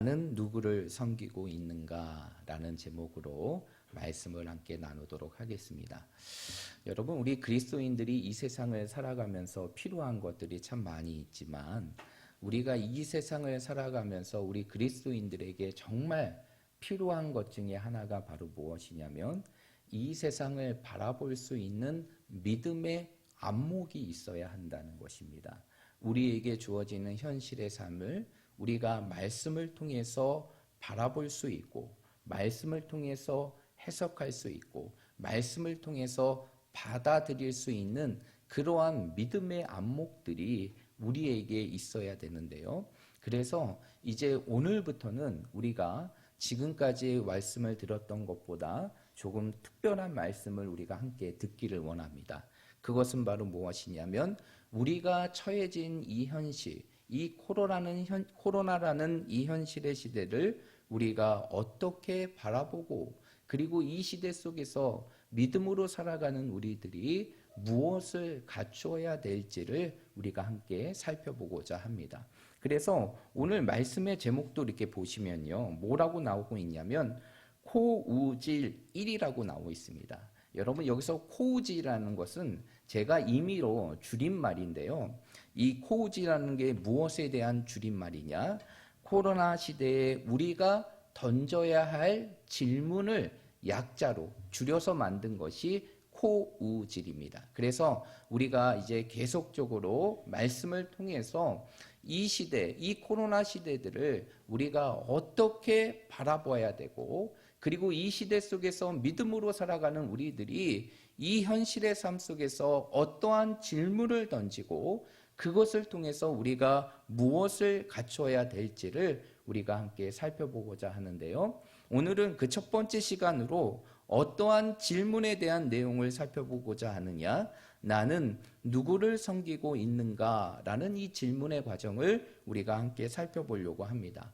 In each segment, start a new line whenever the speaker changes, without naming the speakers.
나는 누구를 섬기고 있는가라는 제목으로 말씀을 함께 나누도록 하겠습니다. 여러분, 우리 그리스도인들이 이 세상을 살아가면서 필요한 것들이 참 많이 있지만 우리가 이 세상을 살아가면서 우리 그리스도인들에게 정말 필요한 것 중에 하나가 바로 무엇이냐면 이 세상을 바라볼 수 있는 믿음의 안목이 있어야 한다는 것입니다. 우리에게 주어지는 현실의 삶을 우리가 말씀을 통해서 바라볼 수 있고 말씀을 통해서 해석할 수 있고 말씀을 통해서 받아들일 수 있는 그러한 믿음의 안목들이 우리에게 있어야 되는데요. 그래서 이제 오늘부터는 우리가 지금까지 말씀을 들었던 것보다 조금 특별한 말씀을 우리가 함께 듣기를 원합니다. 그것은 바로 무엇이냐면 우리가 처해진 이 현실, 이 코로나라는 이 현실의 시대를 우리가 어떻게 바라보고 그리고 이 시대 속에서 믿음으로 살아가는 우리들이 무엇을 갖추어야 될지를 우리가 함께 살펴보고자 합니다. 그래서 오늘 말씀의 제목도 이렇게 보시면요. 뭐라고 나오고 있냐면 코우질 1이라고 나오고 있습니다. 여러분 여기서 코우질이라는 것은 제가 임의로 줄임말인데요. 이 코우질이라는 게 무엇에 대한 줄임말이냐? 코로나 시대에 우리가 던져야 할 질문을 약자로 줄여서 만든 것이 코우질입니다. 그래서 우리가 이제 계속적으로 말씀을 통해서 이 시대, 이 코로나 시대들을 우리가 어떻게 바라봐야 되고 그리고 이 시대 속에서 믿음으로 살아가는 우리들이 이 현실의 삶 속에서 어떠한 질문을 던지고 그것을 통해서 우리가 무엇을 갖춰야 될지를 우리가 함께 살펴보고자 하는데요. 오늘은 그 첫 번째 시간으로 어떠한 질문에 대한 내용을 살펴보고자 하느냐? 나는 누구를 섬기고 있는가? 라는 이 질문의 과정을 우리가 함께 살펴보려고 합니다.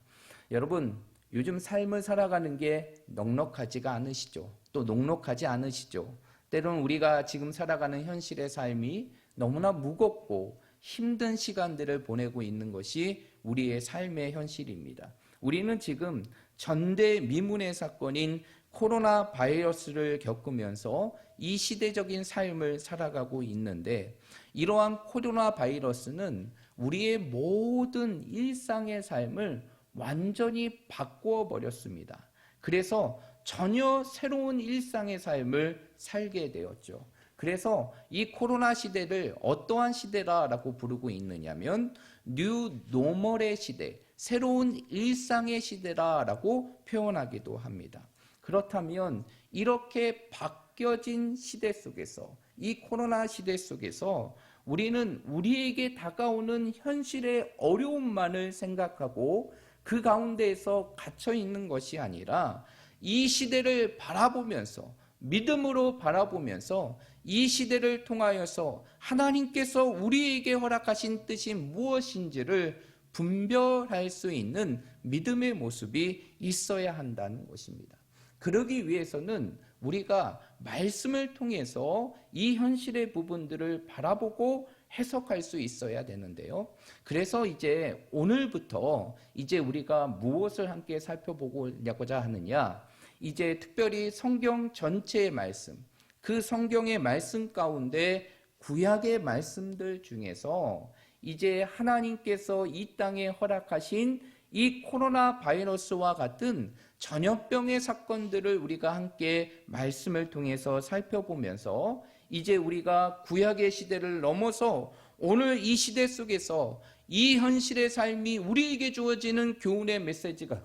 여러분, 요즘 삶을 살아가는 게 넉넉하지가 않으시죠? 또 녹록하지 않으시죠? 때로는 우리가 지금 살아가는 현실의 삶이 너무나 무겁고 힘든 시간들을 보내고 있는 것이 우리의 삶의 현실입니다. 우리는 지금 전대미문의 사건인 코로나 바이러스를 겪으면서 이 시대적인 삶을 살아가고 있는데 이러한 코로나 바이러스는 우리의 모든 일상의 삶을 완전히 바꾸어 버렸습니다. 그래서 전혀 새로운 일상의 삶을 살게 되었죠. 그래서 이 코로나 시대를 어떠한 시대라고 부르고 있느냐면 뉴 노멀의 시대, 새로운 일상의 시대라고 표현하기도 합니다. 그렇다면 이렇게 바뀌어진 시대 속에서 이 코로나 시대 속에서 우리는 우리에게 다가오는 현실의 어려움만을 생각하고 그 가운데에서 갇혀 있는 것이 아니라 이 시대를 바라보면서 믿음으로 바라보면서 이 시대를 통하여서 하나님께서 우리에게 허락하신 뜻이 무엇인지를 분별할 수 있는 믿음의 모습이 있어야 한다는 것입니다. 그러기 위해서는 우리가 말씀을 통해서 이 현실의 부분들을 바라보고 해석할 수 있어야 되는데요. 그래서 이제 오늘부터 이제 우리가 무엇을 함께 살펴보고자 하느냐? 이제 특별히 성경 전체의 말씀, 그 성경의 말씀 가운데 구약의 말씀들 중에서 이제 하나님께서 이 땅에 허락하신 이 코로나 바이러스와 같은 전염병의 사건들을 우리가 함께 말씀을 통해서 살펴보면서 이제 우리가 구약의 시대를 넘어서 오늘 이 시대 속에서 이 현실의 삶이 우리에게 주어지는 교훈의 메시지가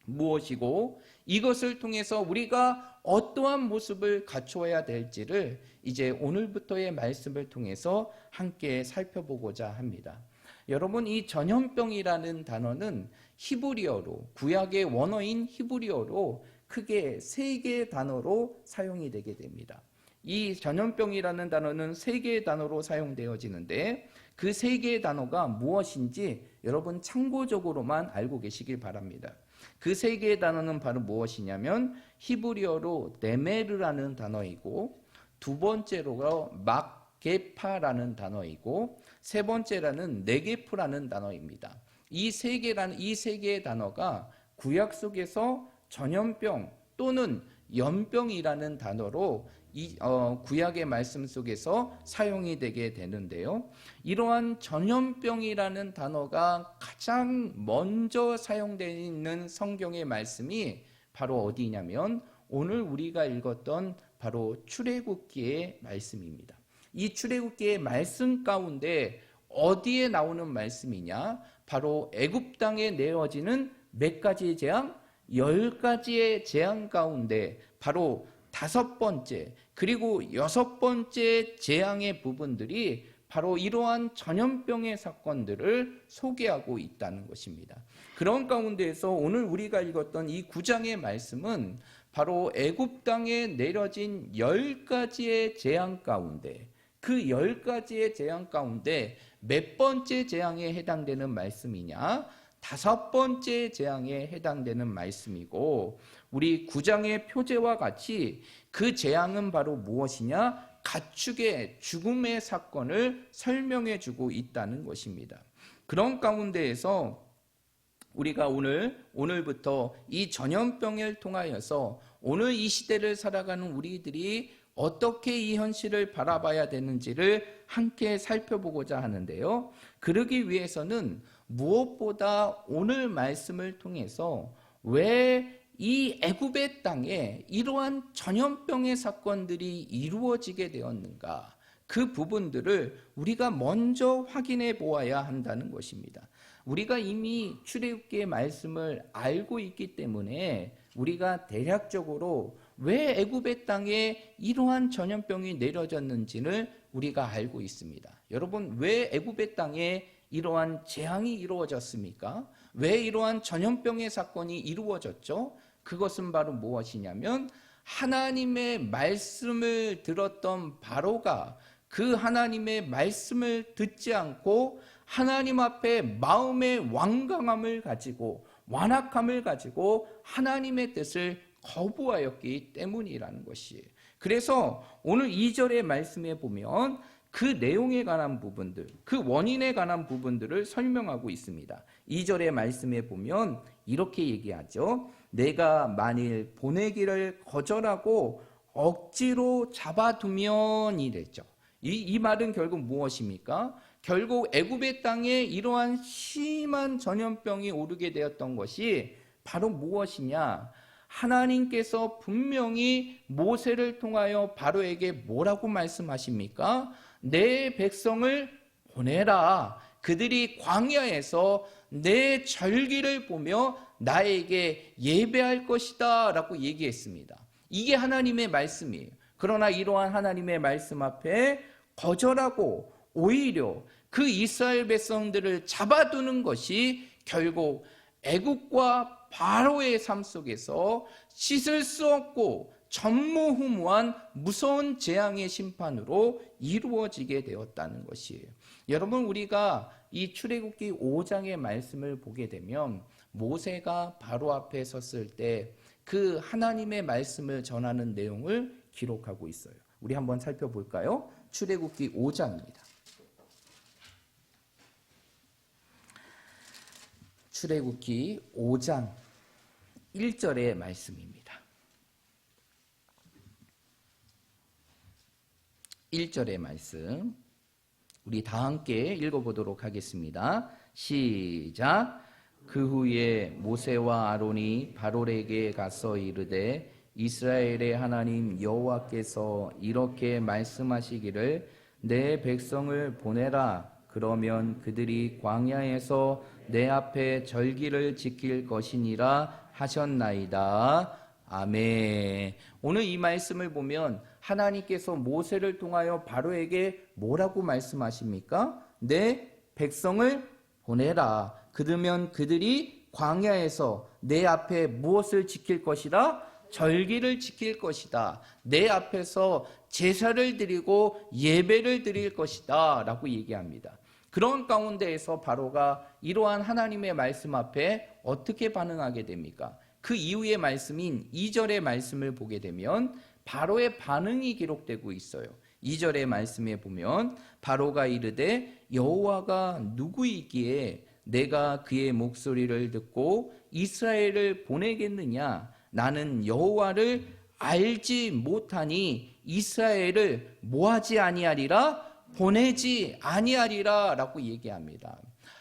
무엇이고 이것을 통해서 우리가 어떠한 모습을 갖추어야 될지를 이제 오늘부터의 말씀을 통해서 함께 살펴보고자 합니다. 여러분, 이 전염병이라는 단어는 히브리어로, 구약의 원어인 히브리어로 크게 3개의 단어로 사용이 되게 됩니다. 이 전염병이라는 단어는 3개의 단어로 사용되어지는데 그 3개의 단어가 무엇인지 여러분 참고적으로만 알고 계시길 바랍니다. 그 3개의 단어는 바로 무엇이냐면 히브리어로 네메르라는 단어이고 두 번째로 막게파라는 단어이고 세 번째라는 네게프라는 단어입니다. 이 세 개의 단어가 구약 속에서 전염병 또는 연병이라는 단어로 구약의 말씀 속에서 사용이 되게 되는데요. 이러한 전염병이라는 단어가 가장 먼저 사용되어 있는 성경의 말씀이 바로 어디냐면 오늘 우리가 읽었던 바로 출애굽기의 말씀입니다. 이 출애굽기의 말씀 가운데 어디에 나오는 말씀이냐? 바로 애굽 땅에 내어지는 몇 가지의 재앙? 10가지의 재앙 가운데 바로 5번째 그리고 6번째 재앙의 부분들이 바로 이러한 전염병의 사건들을 소개하고 있다는 것입니다. 그런 가운데에서 오늘 우리가 읽었던 이 9장의 말씀은 바로 애굽 땅에 내려진 10가지의 재앙 가운데 그 10가지의 재앙 가운데 몇 번째 재앙에 해당되는 말씀이냐? 5번째 재앙에 해당되는 말씀이고 우리 9장의 표제와 같이 그 재앙은 바로 무엇이냐? 가축의 죽음의 사건을 설명해 주고 있다는 것입니다. 그런 가운데에서 우리가 오늘부터 이 전염병을 통하여서 오늘 이 시대를 살아가는 우리들이 어떻게 이 현실을 바라봐야 되는지를 함께 살펴보고자 하는데요. 그러기 위해서는 무엇보다 오늘 말씀을 통해서 왜 이 애굽의 땅에 이러한 전염병의 사건들이 이루어지게 되었는가, 그 부분들을 우리가 먼저 확인해 보아야 한다는 것입니다. 우리가 이미 출애굽기의 말씀을 알고 있기 때문에 우리가 대략적으로 왜 애굽의 땅에 이러한 전염병이 내려졌는지를 우리가 알고 있습니다. 여러분, 왜 애굽의 땅에 이러한 재앙이 이루어졌습니까? 왜 이러한 전염병의 사건이 이루어졌죠? 그것은 바로 무엇이냐면 하나님의 말씀을 들었던 바로가 그 하나님의 말씀을 듣지 않고 하나님 앞에 마음의 완강함을 가지고 완악함을 가지고 하나님의 뜻을 거부하였기 때문이라는 것이에요. 그래서 오늘 2절의 말씀에 보면 그 내용에 관한 부분들, 그 원인에 관한 부분들을 설명하고 있습니다. 2절의 말씀에 보면 이렇게 얘기하죠. 내가 만일 보내기를 거절하고 억지로 잡아두면 이랬죠. 이 말은 결국 무엇입니까? 결국 애굽의 땅에 이러한 심한 전염병이 오르게 되었던 것이 바로 무엇이냐? 하나님께서 분명히 모세를 통하여 바로에게 뭐라고 말씀하십니까? 내 백성을 보내라. 그들이 광야에서 내 절기를 보며 나에게 예배할 것이다 라고 얘기했습니다. 이게 하나님의 말씀이에요. 그러나 이러한 하나님의 말씀 앞에 거절하고 오히려 그 이스라엘 백성들을 잡아두는 것이 결국 애국과 바로의 삶 속에서 씻을 수 없고 전무후무한 무서운 재앙의 심판으로 이루어지게 되었다는 것이에요. 여러분, 우리가 이 출애굽기 5장의 말씀을 보게 되면 모세가 바로 앞에 섰을 때 그 하나님의 말씀을 전하는 내용을 기록하고 있어요. 우리 한번 살펴볼까요? 출애굽기 5장입니다. 출애굽기 5장 1절의 말씀입니다. 1절의 말씀 우리 다 함께 읽어보도록 하겠습니다. 시작. 그 후에 모세와 아론이 바로에게 가서 이르되 이스라엘의 하나님 여호와께서 이렇게 말씀하시기를 내 백성을 보내라. 그러면 그들이 광야에서 내 앞에 절기를 지킬 것이니라 하셨나이다. 아멘. 오늘 이 말씀을 보면 하나님께서 모세를 통하여 바로에게 뭐라고 말씀하십니까? 내 백성을 보내라. 그러면 그들이 광야에서 내 앞에 무엇을 지킬 것이다? 절기를 지킬 것이다. 내 앞에서 제사를 드리고 예배를 드릴 것이다 라고 얘기합니다. 그런 가운데에서 바로가 이러한 하나님의 말씀 앞에 어떻게 반응하게 됩니까? 그 이후의 말씀인 2절의 말씀을 보게 되면 바로의 반응이 기록되고 있어요. 2절의 말씀에 보면 바로가 이르되 여호와가 누구이기에 내가 그의 목소리를 듣고 이스라엘을 보내겠느냐? 나는 여호와를 알지 못하니 이스라엘을 뭐하지 아니하리라? 보내지 아니하리라 라고 얘기합니다.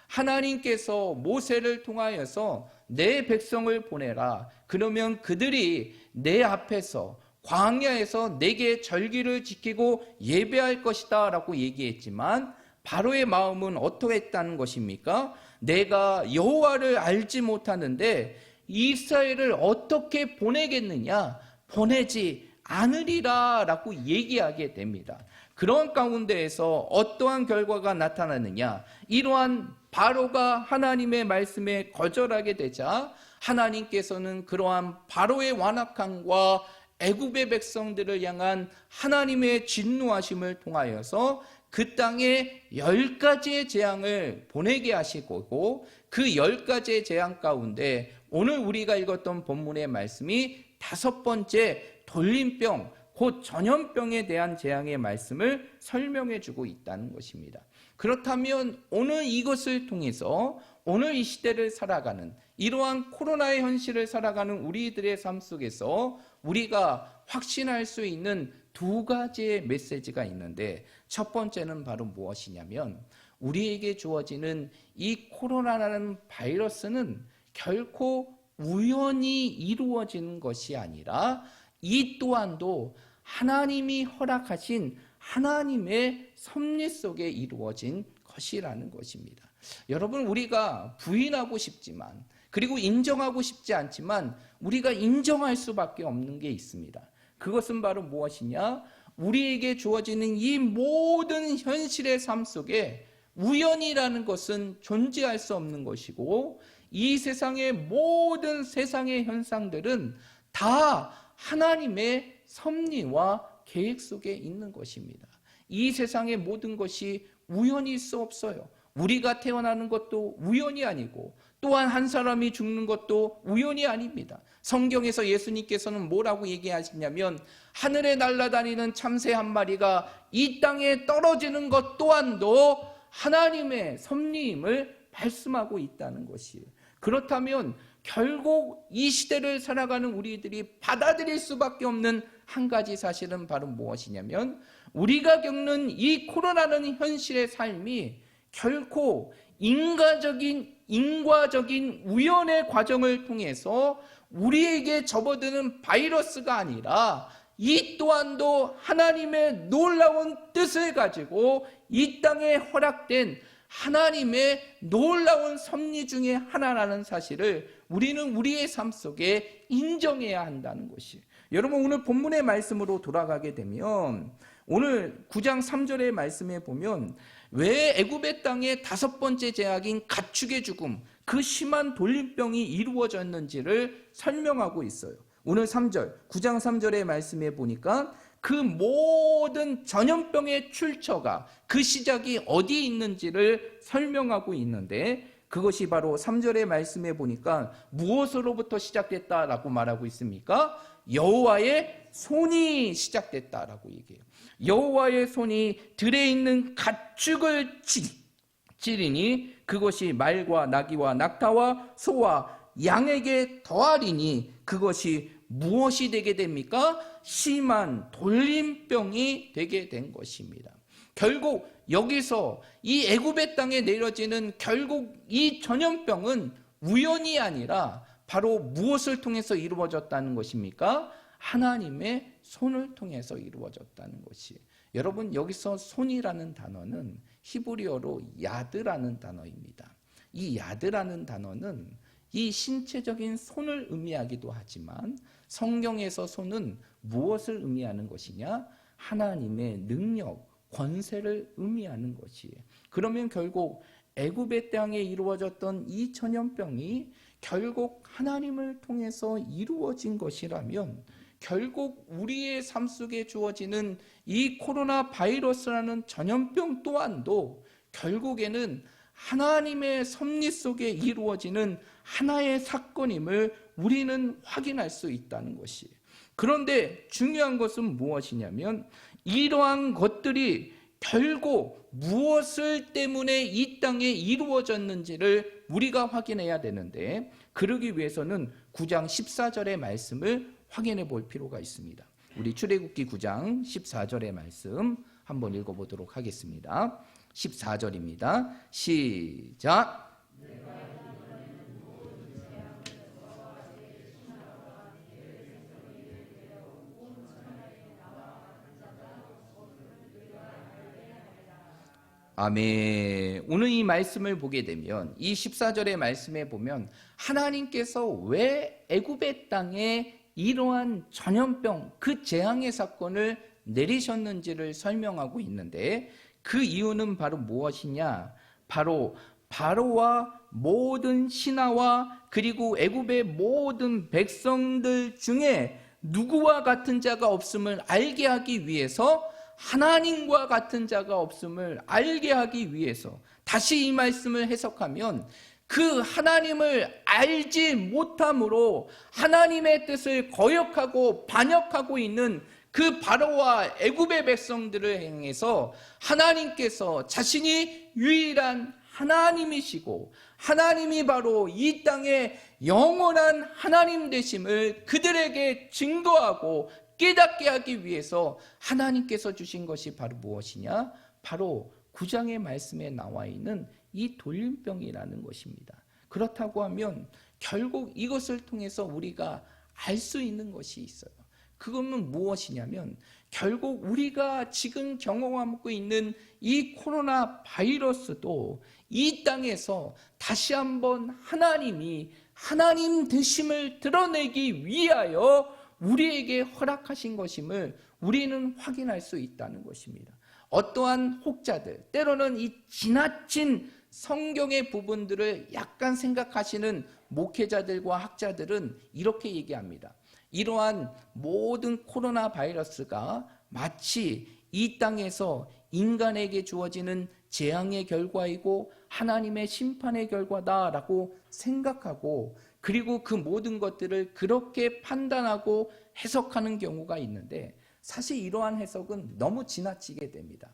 하나님께서 모세를 통하여서 내 백성을 보내라. 그러면 그들이 내 앞에서 광야에서 내게 절기를 지키고 예배할 것이다 라고 얘기했지만 바로의 마음은 어떠했다는 것입니까? 내가 여호와를 알지 못하는데 이스라엘을 어떻게 보내겠느냐? 보내지 않으리라 라고 얘기하게 됩니다. 그런 가운데에서 어떠한 결과가 나타나느냐? 이러한 바로가 하나님의 말씀에 거절하게 되자 하나님께서는 그러한 바로의 완악함과 애굽의 백성들을 향한 하나님의 진노하심을 통하여서 그 땅에 10가지의 재앙을 보내게 하시고 그 10가지의 재앙 가운데 오늘 우리가 읽었던 본문의 말씀이 5번째 돌림병, 곧 전염병에 대한 재앙의 말씀을 설명해 주고 있다는 것입니다. 그렇다면 오늘 이것을 통해서 오늘 이 시대를 살아가는 이러한 코로나의 현실을 살아가는 우리들의 삶 속에서 우리가 확신할 수 있는 2가지의 메시지가 있는데 첫 번째는 바로 무엇이냐면 우리에게 주어지는 이 코로나라는 바이러스는 결코 우연히 이루어지는 것이 아니라 이 또한도 하나님이 허락하신 하나님의 섭리 속에 이루어진 것이라는 것입니다. 여러분, 우리가 부인하고 싶지만 그리고 인정하고 싶지 않지만 우리가 인정할 수밖에 없는 게 있습니다. 그것은 바로 무엇이냐? 우리에게 주어지는 이 모든 현실의 삶 속에 우연이라는 것은 존재할 수 없는 것이고 이 세상의 모든 세상의 현상들은 다 하나님의 섭리와 계획 속에 있는 것입니다. 이 세상의 모든 것이 우연일 수 없어요. 우리가 태어나는 것도 우연이 아니고 또한 한 사람이 죽는 것도 우연이 아닙니다. 성경에서 예수님께서는 뭐라고 얘기하시냐면 하늘에 날아다니는 참새 한 마리가 이 땅에 떨어지는 것 또한도 하나님의 섭리임을 말씀하고 있다는 것이에요. 그렇다면 결국 이 시대를 살아가는 우리들이 받아들일 수밖에 없는 한 가지 사실은 바로 무엇이냐면 우리가 겪는 이 코로나라는 현실의 삶이 결코 인과적인 우연의 과정을 통해서 우리에게 접어드는 바이러스가 아니라 이 또한도 하나님의 놀라운 뜻을 가지고 이 땅에 허락된 하나님의 놀라운 섭리 중에 하나라는 사실을 우리는 우리의 삶 속에 인정해야 한다는 것이에요. 여러분, 오늘 본문의 말씀으로 돌아가게 되면 오늘 9장 3절의 말씀에 보면 왜 애굽의 땅의 5번째 재앙인 가축의 죽음, 그 심한 돌림병이 이루어졌는지를 설명하고 있어요. 오늘 3절, 9장 3절의 말씀에 보니까 그 모든 전염병의 출처가 그 시작이 어디에 있는지를 설명하고 있는데 그것이 바로 3절의 말씀에 보니까 무엇으로부터 시작됐다라고 말하고 있습니까? 여호와의 손이 시작됐다라고 얘기해요. 여호와의 손이 들에 있는 가축을 찌르니 그것이 말과 나귀와 낙타와 소와 양에게 더하리니 그것이 무엇이 되게 됩니까? 심한 돌림병이 되게 된 것입니다. 결국 여기서 이 애굽의 땅에 내려지는 결국 이 전염병은 우연이 아니라 바로 무엇을 통해서 이루어졌다는 것입니까? 하나님의 손을 통해서 이루어졌다는 것이에요. 여러분, 여기서 손이라는 단어는 히브리어로 야드라는 단어입니다. 이 야드라는 단어는 이 신체적인 손을 의미하기도 하지만 성경에서 손은 무엇을 의미하는 것이냐? 하나님의 능력, 권세를 의미하는 것이에요. 그러면 결국 애굽의 땅에 이루어졌던 이 전염병이 결국 하나님을 통해서 이루어진 것이라면 결국 우리의 삶 속에 주어지는 이 코로나 바이러스라는 전염병 또한도 결국에는 하나님의 섭리 속에 이루어지는 하나의 사건임을 우리는 확인할 수 있다는 것이에요. 그런데 중요한 것은 무엇이냐면 이러한 것들이 결국 무엇을 때문에 이 땅에 이루어졌는지를 우리가 확인해야 되는데, 그러기 위해서는 9장 14절의 말씀을 확인해 볼 필요가 있습니다. 우리 출애굽기 9장 14절의 말씀 한번 읽어보도록 하겠습니다. 14절입니다. 시작. 아멘. 오늘 이 말씀을 보게 되면 이 14절의 말씀에 보면 하나님께서 왜 애굽의 땅에 이러한 전염병, 그 재앙의 사건을 내리셨는지를 설명하고 있는데, 그 이유는 바로 무엇이냐? 바로 바로와 모든 신하와 그리고 애굽의 모든 백성들 중에 누구와 같은 자가 없음을 알게 하기 위해서, 하나님과 같은 자가 없음을 알게 하기 위해서, 다시 이 말씀을 해석하면 그 하나님을 알지 못함으로 하나님의 뜻을 거역하고 반역하고 있는 그 바로와 애굽의 백성들을 향해서 하나님께서 자신이 유일한 하나님이시고 하나님이 바로 이 땅의 영원한 하나님 되심을 그들에게 증거하고 깨닫게 하기 위해서 하나님께서 주신 것이 바로 무엇이냐? 바로 9장의 말씀에 나와 있는 이 돌림병이라는 것입니다. 그렇다고 하면 결국 이것을 통해서 우리가 알 수 있는 것이 있어요. 그것은 무엇이냐면, 결국 우리가 지금 경험하고 있는 이 코로나 바이러스도 이 땅에서 다시 한번 하나님이 하나님 되심을 드러내기 위하여 우리에게 허락하신 것임을 우리는 확인할 수 있다는 것입니다. 어떠한 혹자들, 때로는 이 지나친 성경의 부분들을 약간 생각하시는 목회자들과 학자들은 이렇게 얘기합니다. 이러한 모든 코로나 바이러스가 마치 이 땅에서 인간에게 주어지는 재앙의 결과이고 하나님의 심판의 결과다라고 생각하고, 그리고 그 모든 것들을 그렇게 판단하고 해석하는 경우가 있는데, 사실 이러한 해석은 너무 지나치게 됩니다.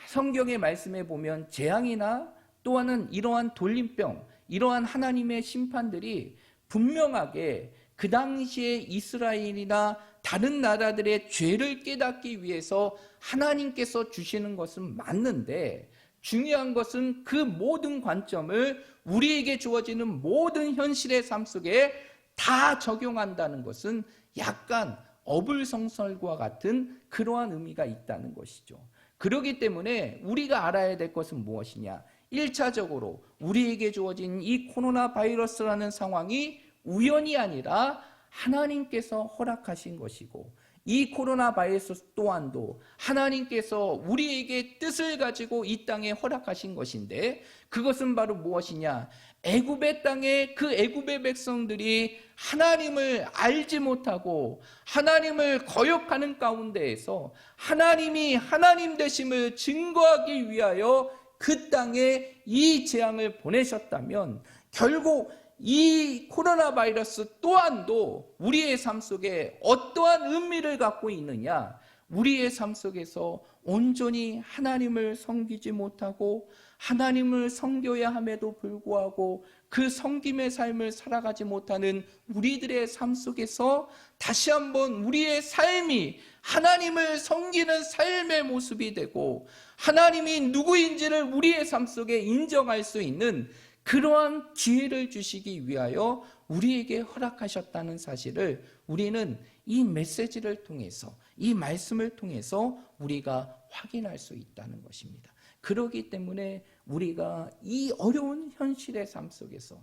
성경의 말씀에 보면 재앙이나 또한은 이러한 돌림병, 이러한 하나님의 심판들이 분명하게 그 당시에 이스라엘이나 다른 나라들의 죄를 깨닫기 위해서 하나님께서 주시는 것은 맞는데, 중요한 것은 그 모든 관점을 우리에게 주어지는 모든 현실의 삶 속에 다 적용한다는 것은 약간 어불성설과 같은 그러한 의미가 있다는 것이죠. 그렇기 때문에 우리가 알아야 될 것은 무엇이냐? 1차적으로 우리에게 주어진 이 코로나 바이러스라는 상황이 우연이 아니라 하나님께서 허락하신 것이고, 이 코로나 바이러스 또한도 하나님께서 우리에게 뜻을 가지고 이 땅에 허락하신 것인데, 그것은 바로 무엇이냐? 애굽의 땅에 그 애굽의 백성들이 하나님을 알지 못하고 하나님을 거역하는 가운데에서 하나님이 하나님 되심을 증거하기 위하여 그 땅에 이 재앙을 보내셨다면, 결국 이 코로나 바이러스 또한도 우리의 삶 속에 어떠한 의미를 갖고 있느냐? 우리의 삶 속에서 온전히 하나님을 섬기지 못하고 하나님을 섬겨야 함에도 불구하고 그 섬김의 삶을 살아가지 못하는 우리들의 삶 속에서 다시 한번 우리의 삶이 하나님을 섬기는 삶의 모습이 되고, 하나님이 누구인지를 우리의 삶 속에 인정할 수 있는 그러한 기회를 주시기 위하여 우리에게 허락하셨다는 사실을 우리는 이 메시지를 통해서, 이 말씀을 통해서 우리가 확인할 수 있다는 것입니다. 그렇기 때문에 우리가 이 어려운 현실의 삶 속에서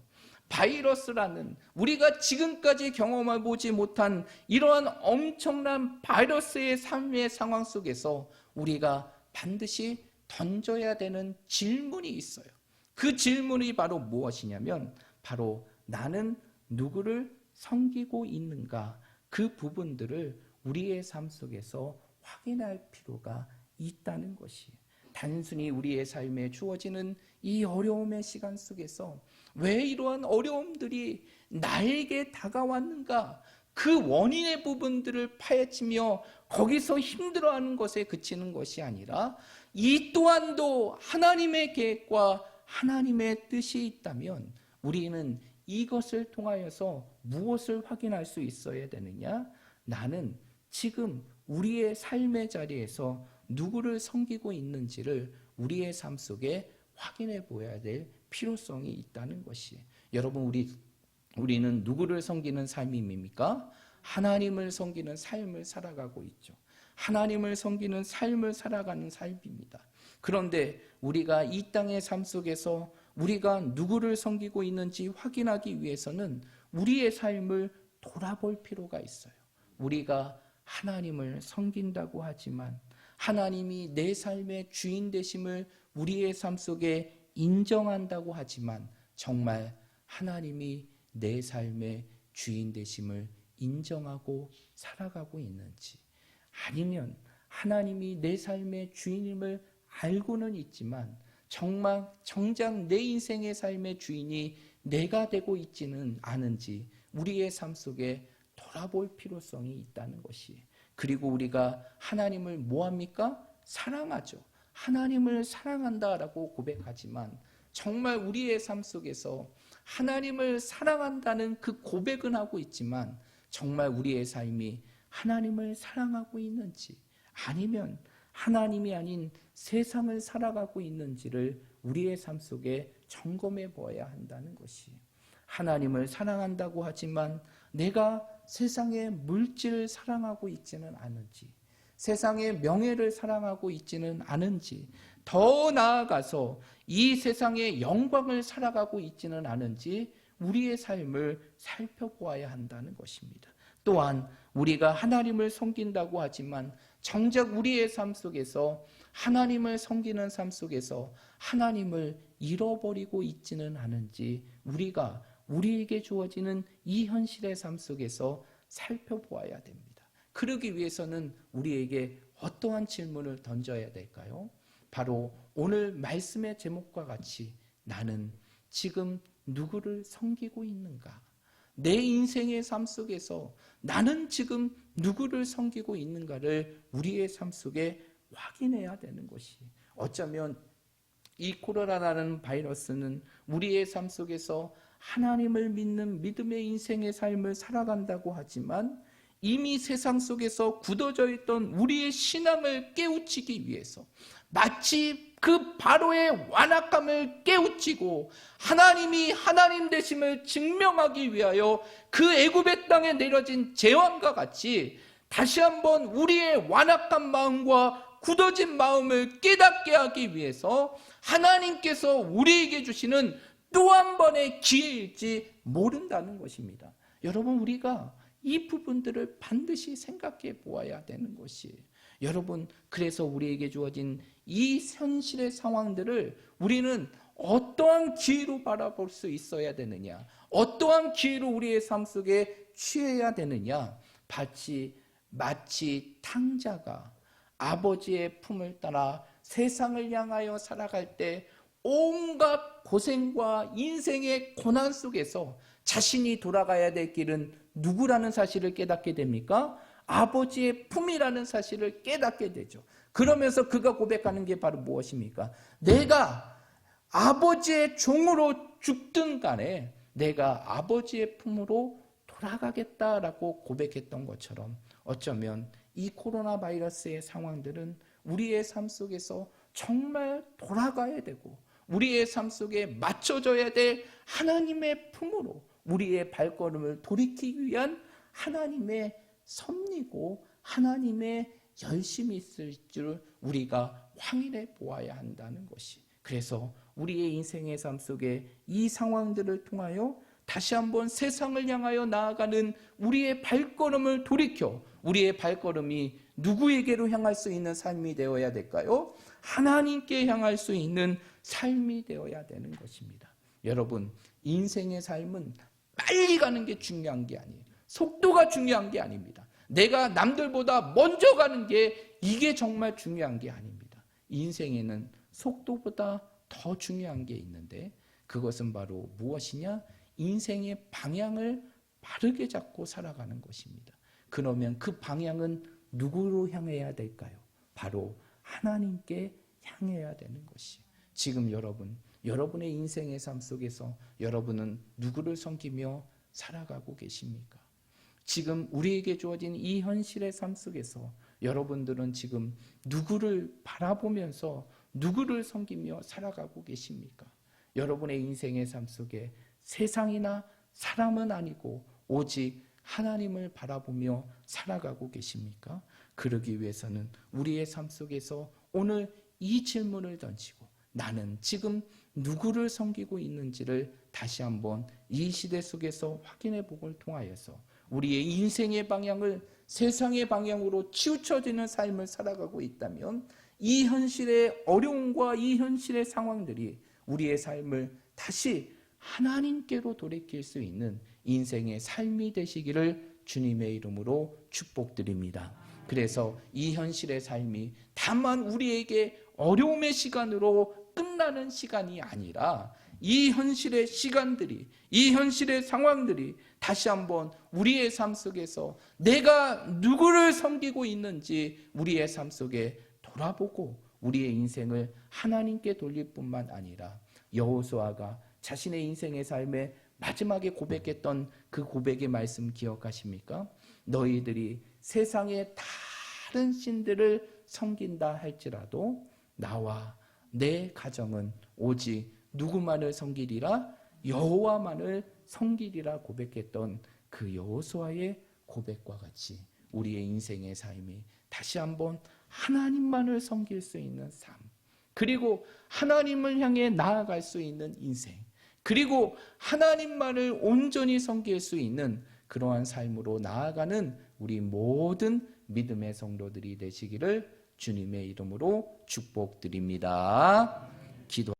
바이러스라는, 우리가 지금까지 경험해보지 못한 이러한 엄청난 바이러스의 삶의 상황 속에서 우리가 반드시 던져야 되는 질문이 있어요. 그 질문이 바로 무엇이냐면, 바로 나는 누구를 섬기고 있는가? 그 부분들을 우리의 삶 속에서 확인할 필요가 있다는 것이에요. 단순히 우리의 삶에 주어지는 이 어려움의 시간 속에서 왜 이러한 어려움들이 나에게 다가왔는가? 그 원인의 부분들을 파헤치며 거기서 힘들어하는 것에 그치는 것이 아니라, 이 또한도 하나님의 계획과 하나님의 뜻이 있다면 우리는 이것을 통하여서 무엇을 확인할 수 있어야 되느냐? 나는 지금 우리의 삶의 자리에서 누구를 섬기고 있는지를 우리의 삶 속에 확인해 보아야 될 필요성이 있다는 것이. 여러분, 우리는 누구를 섬기는 삶입니까? 하나님을 섬기는 삶을 살아가고 있죠. 하나님을 섬기는 삶을 살아가는 삶입니다. 그런데 우리가 이 땅의 삶 속에서 우리가 누구를 섬기고 있는지 확인하기 위해서는 우리의 삶을 돌아볼 필요가 있어요. 우리가 하나님을 섬긴다고 하지만 하나님이 내 삶의 주인 되심을 우리의 삶 속에 인정한다고 하지만 정말 하나님이 내 삶의 주인 되심을 인정하고 살아가고 있는지, 아니면 하나님이 내 삶의 주인임을 알고는 있지만 정작 내 인생의 삶의 주인이 내가 되고 있지는 않은지 우리의 삶 속에 돌아볼 필요성이 있다는 것이. 그리고 우리가 하나님을 뭐합니까? 사랑하죠. 하나님을 사랑한다라고 고백하지만 정말 우리의 삶 속에서 하나님을 사랑한다는 그 고백은 하고 있지만 정말 우리의 삶이 하나님을 사랑하고 있는지, 아니면 하나님이 아닌 세상을 살아가고 있는지를 우리의 삶 속에 점검해 보아야 한다는 것이. 하나님을 사랑한다고 하지만 내가 세상의 물질을 사랑하고 있지는 않은지, 세상의 명예를 사랑하고 있지는 않은지, 더 나아가서 이 세상의 영광을 살아가고 있지는 않은지 우리의 삶을 살펴보아야 한다는 것입니다. 또한 우리가 하나님을 섬긴다고 하지만 정작 우리의 삶 속에서 하나님을 섬기는 삶 속에서 하나님을 잃어버리고 있지는 않은지 우리가 우리에게 주어지는 이 현실의 삶 속에서 살펴보아야 됩니다. 그러기 위해서는 우리에게 어떠한 질문을 던져야 될까요? 바로 오늘 말씀의 제목과 같이 나는 지금 누구를 섬기고 있는가? 내 인생의 삶 속에서 나는 지금 누구를 섬기고 있는가를 우리의 삶 속에 확인해야 되는 것이. 어쩌면 이 코로나라는 바이러스는 우리의 삶 속에서 하나님을 믿는 믿음의 인생의 삶을 살아간다고 하지만 이미 세상 속에서 굳어져 있던 우리의 신앙을 깨우치기 위해서 마치 그 바로의 완악함을 깨우치고 하나님이 하나님 되심을 증명하기 위하여 그 애굽의 땅에 내려진 재앙과 같이 다시 한번 우리의 완악한 마음과 굳어진 마음을 깨닫게 하기 위해서 하나님께서 우리에게 주시는 또 한 번의 기회일지 모른다는 것입니다. 여러분, 우리가 이 부분들을 반드시 생각해 보아야 되는 것이에요. 여러분, 그래서 우리에게 주어진 이 현실의 상황들을 우리는 어떠한 기회로 바라볼 수 있어야 되느냐, 어떠한 기회로 우리의 삶 속에 취해야 되느냐. 마치 탕자가 아버지의 품을 따라 세상을 향하여 살아갈 때 온갖 고생과 인생의 고난 속에서 자신이 돌아가야 될 길은 누구라는 사실을 깨닫게 됩니까? 아버지의 품이라는 사실을 깨닫게 되죠. 그러면서 그가 고백하는 게 바로 무엇입니까? 내가 아버지의 종으로 죽든 간에 내가 아버지의 품으로 돌아가겠다라고 고백했던 것처럼 어쩌면 이 코로나 바이러스의 상황들은 우리의 삶 속에서 정말 돌아가야 되고 우리의 삶 속에 맞춰져야 될 하나님의 품으로 우리의 발걸음을 돌이키기 위한 하나님의 섭리고 하나님의 열심이 있을 줄 우리가 확인해 보아야 한다는 것이. 그래서 우리의 인생의 삶 속에 이 상황들을 통하여 다시 한번 세상을 향하여 나아가는 우리의 발걸음을 돌이켜 우리의 발걸음이 누구에게로 향할 수 있는 삶이 되어야 될까요? 하나님께 향할 수 있는 삶이 되어야 되는 것입니다. 여러분, 인생의 삶은 빨리 가는 게 중요한 게 아니에요. 속도가 중요한 게 아닙니다. 내가 남들보다 먼저 가는 게 이게 정말 중요한 게 아닙니다. 인생에는 속도보다 더 중요한 게 있는데 그것은 바로 무엇이냐? 인생의 방향을 바르게 잡고 살아가는 것입니다. 그러면 그 방향은 누구로 향해야 될까요? 바로 하나님께 향해야 되는 것이 지금 여러분의 인생의 삶 속에서 여러분은 누구를 섬기며 살아가고 계십니까? 지금 우리에게 주어진 이 현실의 삶 속에서 여러분들은 지금 누구를 바라보면서 누구를 섬기며 살아가고 계십니까? 여러분의 인생의 삶 속에 세상이나 사람은 아니고 오직 하나님을 바라보며 살아가고 계십니까? 그러기 위해서는 우리의 삶 속에서 오늘 이 질문을 던지고 나는 지금 누구를 섬기고 있는지를 다시 한번 이 시대 속에서 확인해 보걸 통하여서 우리의 인생의 방향을 세상의 방향으로 치우쳐지는 삶을 살아가고 있다면 이 현실의 어려움과 이 현실의 상황들이 우리의 삶을 다시 하나님께로 돌이킬 수 있는 인생의 삶이 되시기를 주님의 이름으로 축복드립니다. 그래서 이 현실의 삶이 다만 우리에게 어려움의 시간으로 끝나는 시간이 아니라 이 현실의 시간들이, 이 현실의 상황들이 다시 한번 우리의 삶 속에서 내가 누구를 섬기고 있는지 우리의 삶 속에 돌아보고 우리의 인생을 하나님께 돌릴 뿐만 아니라 여호수아가 자신의 인생의 삶에 마지막에 고백했던 그 고백의 말씀 기억하십니까? 너희들이 세상의 다른 신들을 섬긴다 할지라도 나와 내 가정은 오직 누구만을 섬기리라? 여호와만을 섬기리라 고백했던 그 여호수아의 고백과 같이 우리의 인생의 삶이 다시 한번 하나님만을 섬길 수 있는 삶, 그리고 하나님을 향해 나아갈 수 있는 인생, 그리고 하나님만을 온전히 섬길 수 있는 그러한 삶으로 나아가는 우리 모든 믿음의 성도들이 되시기를 주님의 이름으로 축복드립니다. 기도.